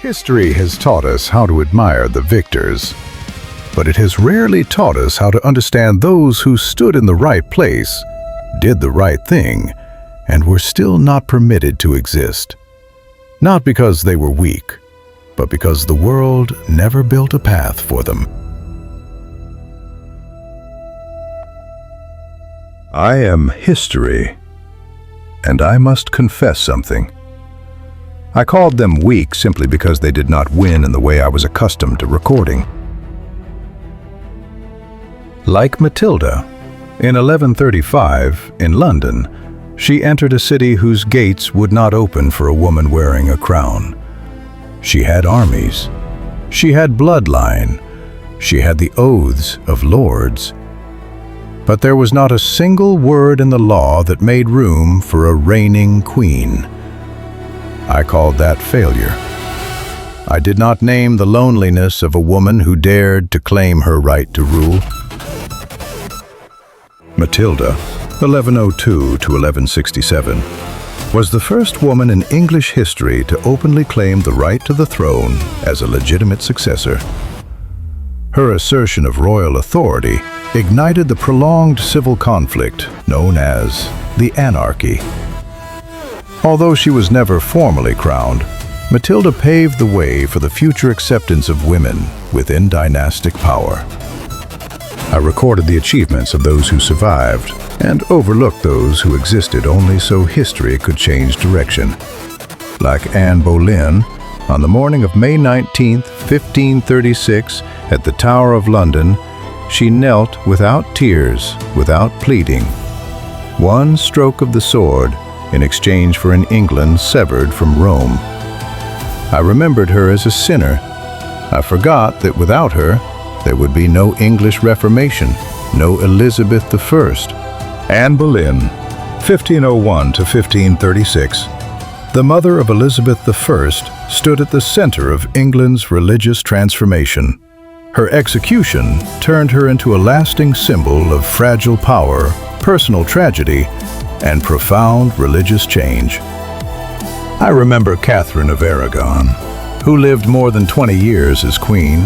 History has taught us how to admire the victors, but it has rarely taught us how to understand those who stood in the right place, did the right thing, and were still not permitted to exist. Not because they were weak, but because the world never built a path for them. I am history, and I must confess something. I called them weak simply because they did not win in the way I was accustomed to recording. Like Matilda, in 1135, in London, she entered a city whose gates would not open for a woman wearing a crown. She had armies. She had bloodline. She had the oaths of lords. But there was not a single word in the law that made room for a reigning queen. I called that failure. I did not name the loneliness of a woman who dared to claim her right to rule. Matilda, 1102 to 1167, was the first woman in English history to openly claim the right to the throne as a legitimate successor. Her assertion of royal authority ignited the prolonged civil conflict known as the Anarchy. Although she was never formally crowned, Matilda paved the way for the future acceptance of women within dynastic power. I recorded the achievements of those who survived and overlooked those who existed only so history could change direction. Like Anne Boleyn, on the morning of May 19, 1536, at the Tower of London, she knelt without tears, without pleading. One stroke of the sword in exchange for an England severed from Rome. I remembered her as a sinner. I forgot that without her, there would be no English Reformation, no Elizabeth I. Anne Boleyn, 1501 to 1536. The mother of Elizabeth I stood at the center of England's religious transformation. Her execution turned her into a lasting symbol of fragile power, personal tragedy, and profound religious change. I remember Catherine of Aragon, who lived more than 20 years as queen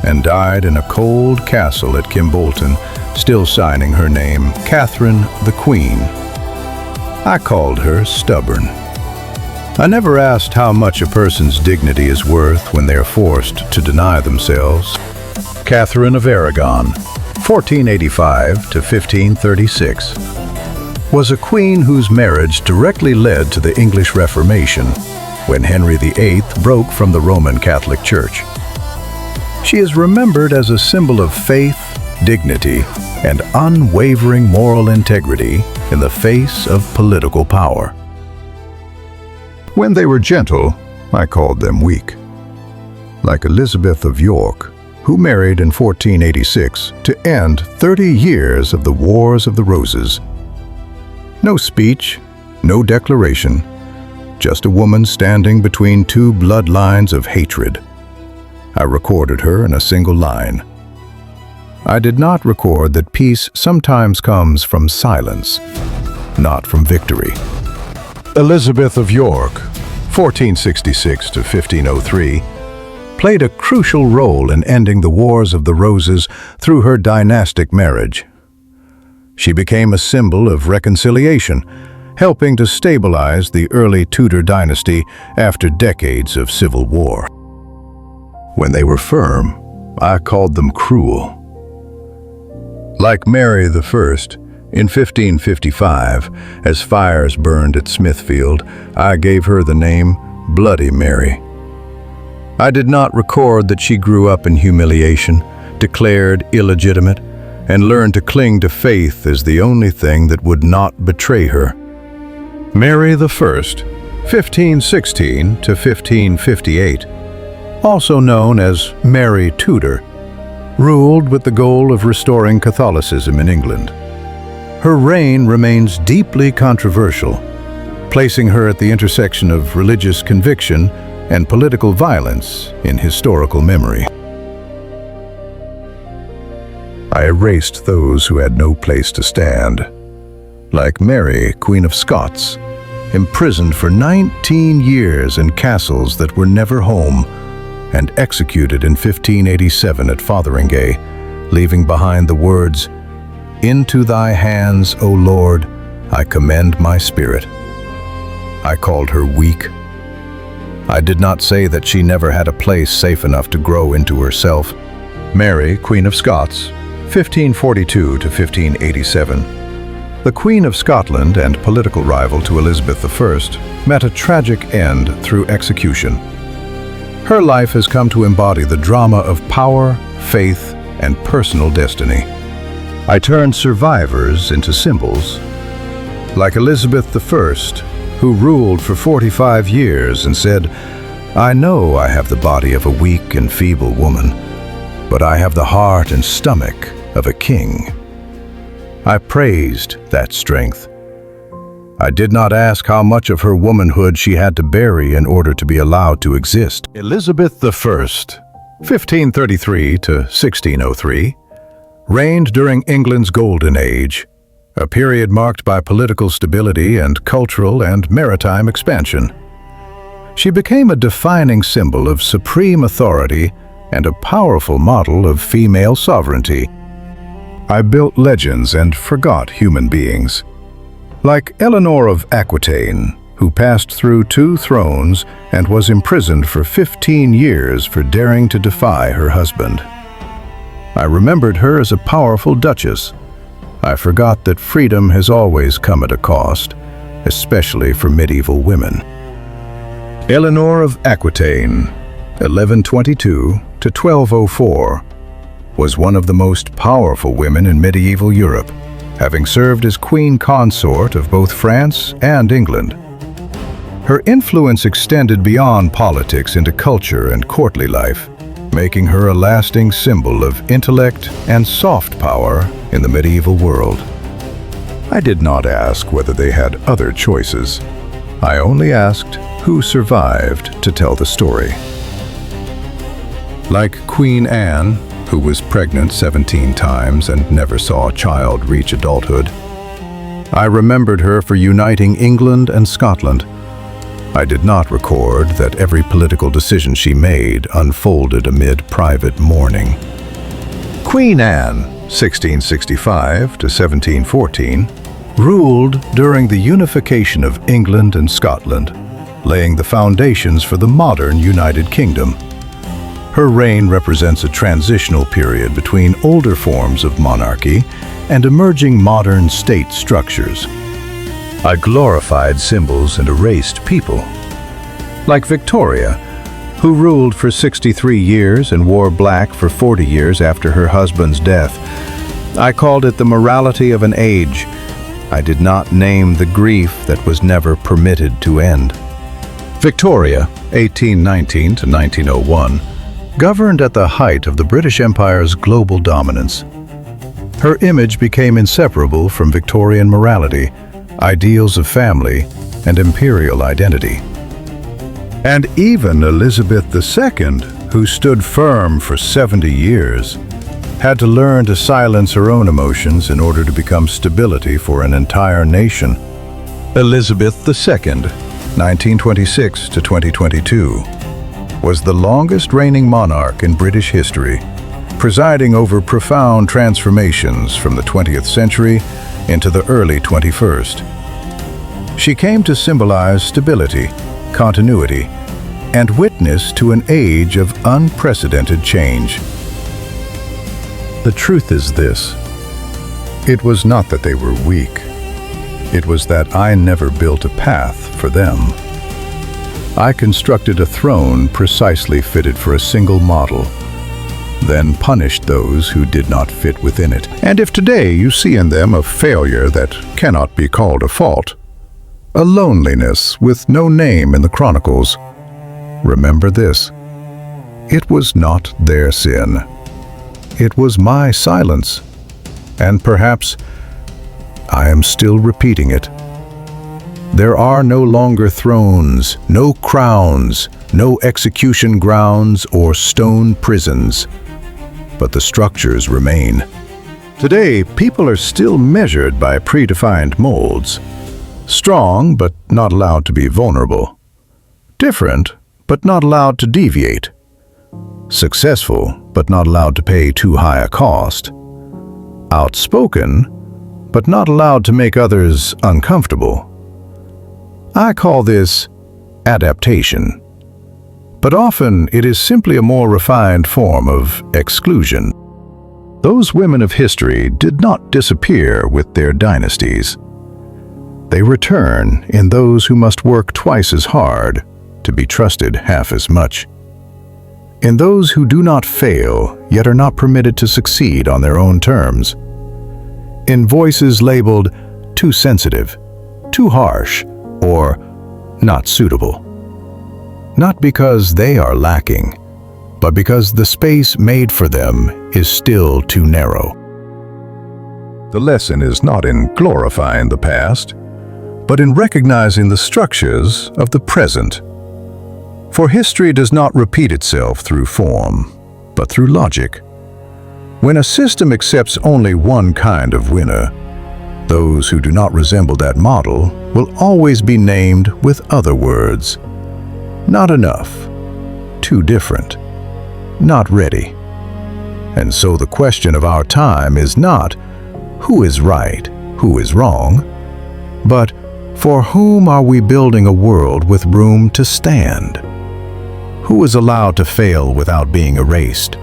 and died in a cold castle at Kimbolton, still signing her name, Catherine the Queen. I called her stubborn. I never asked how much a person's dignity is worth when they are forced to deny themselves. Catherine of Aragon, 1485 to 1536, was a queen whose marriage directly led to the English Reformation, when Henry VIII broke from the Roman Catholic Church. She is remembered as a symbol of faith, dignity, and unwavering moral integrity in the face of political power. When they were gentle, I called them weak. Like Elizabeth of York, who married in 1486 to end 30 years of the Wars of the Roses. No speech, no declaration, just a woman standing between two bloodlines of hatred. I recorded her in a single line. I did not record that peace sometimes comes from silence, not from victory. Elizabeth of York, 1466 to 1503, played a crucial role in ending the Wars of the Roses through her dynastic marriage. She became a symbol of reconciliation, helping to stabilize the early Tudor dynasty after decades of civil war. When they were firm, I called them cruel. Like Mary I, in 1555, as fires burned at Smithfield, I gave her the name Bloody Mary. I did not record that she grew up in humiliation, declared illegitimate, and learned to cling to faith as the only thing that would not betray her. Mary I, 1516 to 1558, also known as Mary Tudor, ruled with the goal of restoring Catholicism in England. Her reign remains deeply controversial, placing her at the intersection of religious conviction and political violence in historical memory. I erased those who had no place to stand. Like Mary, Queen of Scots, imprisoned for 19 years in castles that were never home, and executed in 1587 at Fotheringay, leaving behind the words, "Into thy hands, O Lord, I commend my spirit." I called her weak. I did not say that she never had a place safe enough to grow into herself. Mary, Queen of Scots, 1542 to 1587. The Queen of Scotland and political rival to Elizabeth I met a tragic end through execution. Her life has come to embody the drama of power, faith, and personal destiny. I turned survivors into symbols, like Elizabeth I, who ruled for 45 years and said, "I know I have the body of a weak and feeble woman, but I have the heart and stomach of a king." I praised that strength. I did not ask how much of her womanhood she had to bury in order to be allowed to exist. Elizabeth I, 1533 to 1603, reigned during England's Golden Age, a period marked by political stability and cultural and maritime expansion. She became a defining symbol of supreme authority and a powerful model of female sovereignty. I built legends and forgot human beings. Like Eleanor of Aquitaine, who passed through 2 thrones and was imprisoned for 15 years for daring to defy her husband. I remembered her as a powerful duchess. I forgot that freedom has always come at a cost, especially for medieval women. Eleanor of Aquitaine, 1122 to 1204, was one of the most powerful women in medieval Europe, having served as queen consort of both France and England. Her influence extended beyond politics into culture and courtly life, making her a lasting symbol of intellect and soft power in the medieval world. I did not ask whether they had other choices. I only asked who survived to tell the story. Like Queen Anne, who was pregnant 17 times and never saw a child reach adulthood, I remembered her for uniting England and Scotland. I did not record that every political decision she made unfolded amid private mourning. Queen Anne, 1665 to 1714, ruled during the unification of England and Scotland, laying the foundations for the modern United Kingdom. Her reign represents a transitional period between older forms of monarchy and emerging modern state structures. I glorified symbols and erased people. Like Victoria, who ruled for 63 years and wore black for 40 years after her husband's death. I called it the morality of an age. I did not name the grief that was never permitted to end. Victoria, 1819 to 1901, governed at the height of the British Empire's global dominance. Her image became inseparable from Victorian morality, ideals of family, and imperial identity. And even Elizabeth II, who stood firm for 70 years, had to learn to silence her own emotions in order to become stability for an entire nation. Elizabeth II, 1926 to 2022, was the longest reigning monarch in British history, presiding over profound transformations from the 20th century into the early 21st. She came to symbolize stability, continuity, and witness to an age of unprecedented change. The truth is this: it was not that they were weak. It was that I never built a path for them. I constructed a throne precisely fitted for a single model, then punished those who did not fit within it. And if today you see in them a failure that cannot be called a fault, a loneliness with no name in the chronicles, remember this: it was not their sin. It was my silence, and perhaps I am still repeating it. There are no longer thrones, no crowns, no execution grounds or stone prisons, but the structures remain. Today, people are still measured by predefined molds. Strong, but not allowed to be vulnerable. Different, but not allowed to deviate. successful but not allowed to pay too high a cost, outspoken but not allowed to make others uncomfortable. I call this adaptation, but often it is simply a more refined form of exclusion. Those women of history did not disappear with their dynasties. They return in those who must work twice as hard to be trusted half as much. In those who do not fail, yet are not permitted to succeed on their own terms. In voices labeled too sensitive, too harsh, or not suitable. Not because they are lacking, but because the space made for them is still too narrow. The lesson is not in glorifying the past, but in recognizing the structures of the present. For history does not repeat itself through form, but through logic. When a system accepts only one kind of winner, those who do not resemble that model will always be named with other words. Not enough, too different, not ready. And so the question of our time is not who is right, who is wrong, but for whom are we building a world with room to stand? Who is allowed to fail without being erased,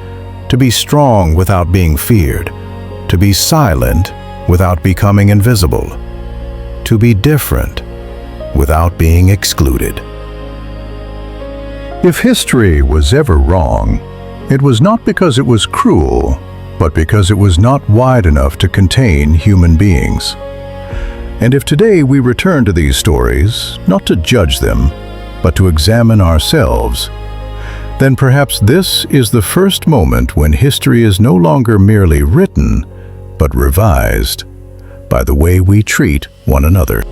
to be strong without being feared, to be silent without becoming invisible, to be different without being excluded? If history was ever wrong, it was not because it was cruel, but because it was not wide enough to contain human beings. And if today we return to these stories, not to judge them, but to examine ourselves, then perhaps this is the first moment when history is no longer merely written, but revised by the way we treat one another.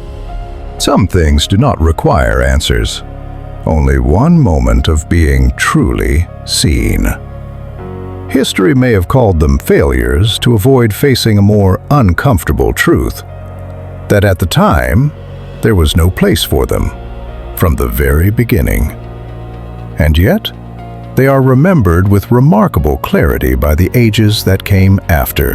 Some things do not require answers, only one moment of being truly seen. History may have called them failures to avoid facing a more uncomfortable truth, that at the time, there was no place for them, from the very beginning. And yet, they are remembered with remarkable clarity by the ages that came after.